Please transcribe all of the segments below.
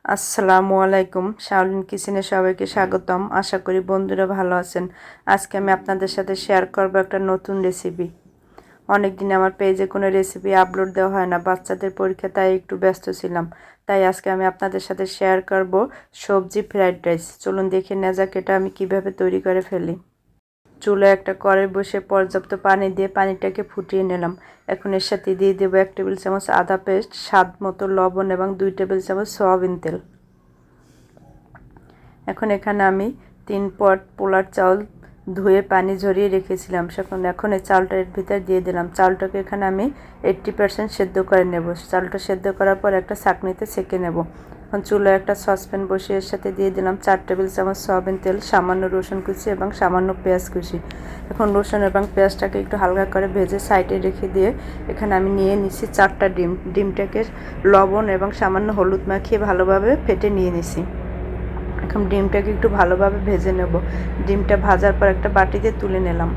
আসসালামু আলাইকুম, শাওলিন কিচেনে সবাইকে স্বাগতম। আশা করি বন্ধুরা ভালো আছেন। আজকে আমি আপনাদের সাথে শেয়ার করব একটা নতুন রেসিপি। অনেকদিন আমার পেজে কোনো রেসিপি আপলোড দেওয়া হয় না, বাচ্চাদের পরীক্ষা, তাই একটু ব্যস্ত ছিলাম। তাই আজকে আমি আপনাদের সাথে শেয়ার করব সবজি ফ্রাইড রাইস। চলুন দেখে নেওয়া যাক এটা আমি কিভাবে তৈরি করে ফেলি। চুলায় একটা কড়াই বসে পর্যাপ্ত পানি দিয়ে পানিটাকে ফুটিয়ে নিলাম। এখন এর সাথে দিয়ে দেবো 1 টেবিল চামচ আদা পেস্ট, স্বাদ মতো লবণ এবং 2 টেবিল চামচ সয়াবিন তেল। এখন এখানে আমি 3 পট পোলার চাউল ধুয়ে পানি ঝরিয়ে রেখেছিলাম। এখন এই চালটা এর ভিতরে দিয়ে দিলাম। চালটাকে এখানে আমি 80% সেদ্ধ করে নেব। চালটা সেদ্ধ করার পর একটা ছাঁকনিতে ছেঁকে নেব। এখন চুলায় একটা সসপ্যান বসিয়ে এর সাথে দিয়ে দিলাম 4 টেবিল চামচ সয়াবিন তেল, সামান্য রসুন কুচি এবং সামান্য পেঁয়াজ কুচি। এখন রসুন এবং পেঁয়াজটাকে একটু হালকা করে ভেজে সাইডে রেখে দিয়ে এখানে আমি নিয়ে নিচ্ছি 4টা ডিম। ডিমটাকে লবণ এবং সামান্য হলুদ মাখিয়ে ভালোভাবে ফেটে নিয়ে নিছি। এখন ডিমটাকে একটু ভালোভাবে ভেজে নেব। ডিমটা ভাজার পর একটা বাটিতে তুলে নিলাম।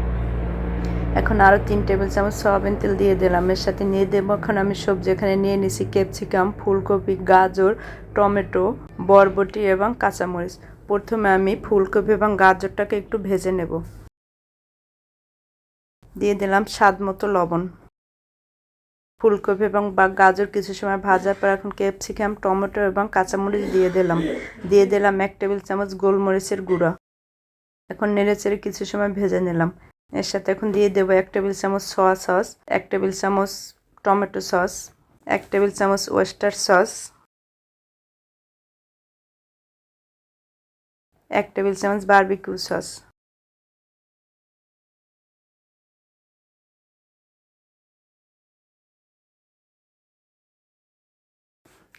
এখন আরও 3 টেবিল চামচ সয়াবিন তেল দিয়ে দিলাম। এর সাথে নিয়ে দেবো এখন আমি সবজি এখানে নিয়ে নিছি ক্যাপসিকাম, ফুলকপি, গাজর, টমেটো, বরবটি এবং কাঁচামরিচ। প্রথমে আমি ফুলকপি এবং গাজরটাকে একটু ভেজে নেব। দিয়ে দিলাম স্বাদ মতো লবণ। ফুলকপি এবং গাজর কিছু সময় ভাজার পর এখন ক্যাপসিকাম, টমেটো এবং কাঁচামরিচ দিয়ে দিলাম 1 টেবিল চামচ গোলমরিচের গুঁড়া। এখন নেড়েচেড়ে কিছু সময় ভেজে নিলাম। এর সাথে এখন দিয়ে দেবো 1 টেবিল চামচ সয়া সস, 1 টেবিল চামচ টমেটো সস, 1 টেবিল চামচ ওয়েস্টার সস, 1 টেবিল চামচ বারবিকিউ সস।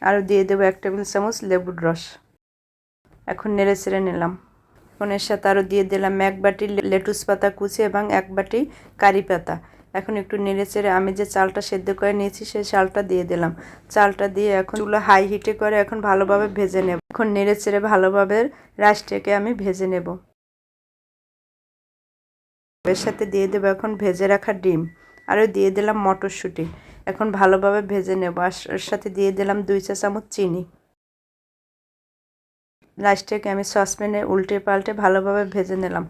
আরও দিয়ে দেবো 1 টেবিল চামচ লেবুর রস। এখন নেড়েচেড়ে নিলাম। এখন এর সাথে আরও দিয়ে দিলাম 1 বাটি লেটুস পাতা কুচি এবং 1 বাটি কারি পাতা। এখন একটু নেড়েচেড়ে আমি যে চালটা সেদ্ধ করে নিয়েছি সেই চালটা দিয়ে দিলাম। চালটা দিয়ে এখন চুলা হাই হিটে করে এখন ভালোভাবে ভেজে নেব। এখন নেড়েচেড়ে ভালোভাবে রাইসটাকে আমি ভেজে নেব। এর সাথে দিয়ে দেবো এখন ভেজে রাখা ডিম। আরও দিয়ে দিলাম মটরশুঁটি। এখন ভালোভাবে ভেজে নেব। আর এর সাথে দিয়ে দিলাম 2 চা চামচ চিনি। রাইসটাকে আমি সসপ্যানে উল্টে পাল্টে ভালোভাবে ভেজে নিলাম।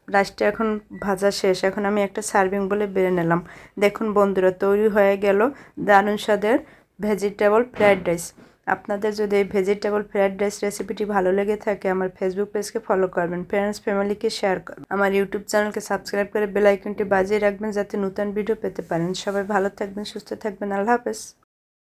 রাইসটা এখন ভাজা শেষ। এখন আমি একটা সার্ভিং বলে বেড়ে নিলাম। দেখুন বন্ধুরা, তৈরি হয়ে গেল দারুণ স্বাদের ভেজিটেবল ফ্রাইড রাইস। আপনাদের যদি এই ভেজিটেবল ফ্রাইড রাইস রেসিপিটি ভালো লেগে থাকে আমার ফেসবুক পেজকে ফলো করবেন, ফ্রেন্ডস ফ্যামিলিকে শেয়ার করবেন, আমার ইউটিউব চ্যানেলকে সাবস্ক্রাইব করে বেল আইকনটি বাজিয়ে রাখবেন যাতে নতুন ভিডিও পেতে পারেন। সবাই ভালো থাকবেন, সুস্থ থাকবেন। আল্লাহ হাফেজ।